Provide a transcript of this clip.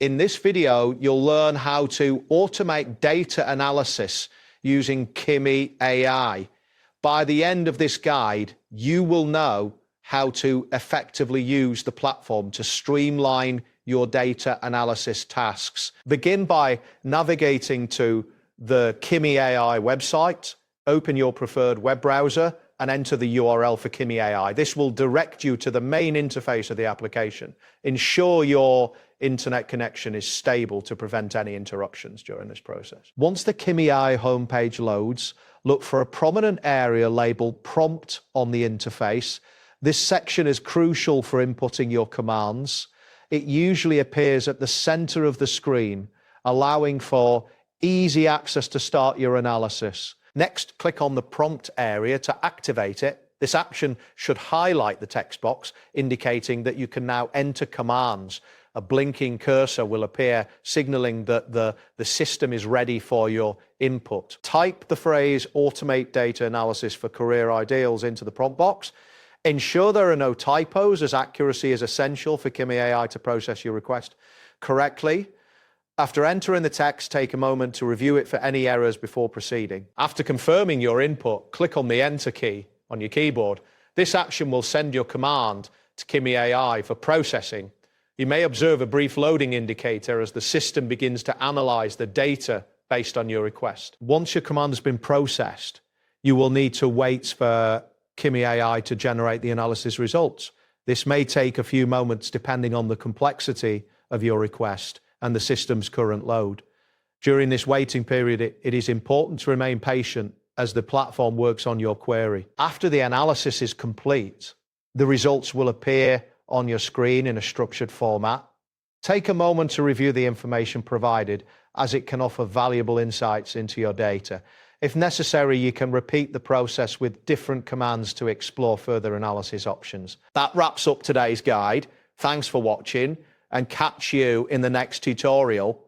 In this video, you'll learn how to automate data analysis using Kimi AI. By the end of this guide, you will know how to effectively use the platform to streamline your data analysis tasks. Begin by navigating to the Kimi AI website, open your preferred web browser, and enter the URL for Kimi AI. This will direct you to the main interface of the application. Ensure your internet connection is stable to prevent any interruptions during this process. Once the Kimi AI homepage loads, look for a prominent area labeled Prompt on the interface. This section is crucial for inputting your commands. It usually appears at the center of the screen, allowing for easy access to start your analysis. Next, click on the prompt area to activate it. This action should highlight the text box, indicating that you can now enter commands. A blinking cursor will appear, signaling that the system is ready for your input. Type the phrase "Automate data analysis for career ideals" into the prompt box. Ensure there are no typos, as accuracy is essential for Kimi AI to process your request correctly. After entering the text, take a moment to review it for any errors before proceeding. After confirming your input, click on the Enter key on your keyboard. This action will send your command to Kimi AI for processing. You may observe a brief loading indicator as the system begins to analyze the data based on your request. Once your command has been processed, you will need to wait for Kimi AI to generate the analysis results. This may take a few moments depending on the complexity of your request and the system's current load. During this waiting period, it is important to remain patient as the platform works on your query. After the analysis is complete, the results will appear on your screen in a structured format. Take a moment to review the information provided, as it can offer valuable insights into your data. If necessary, you can repeat the process with different commands to explore further analysis options. That wraps up today's guide. Thanks for watching, and catch you in the next tutorial.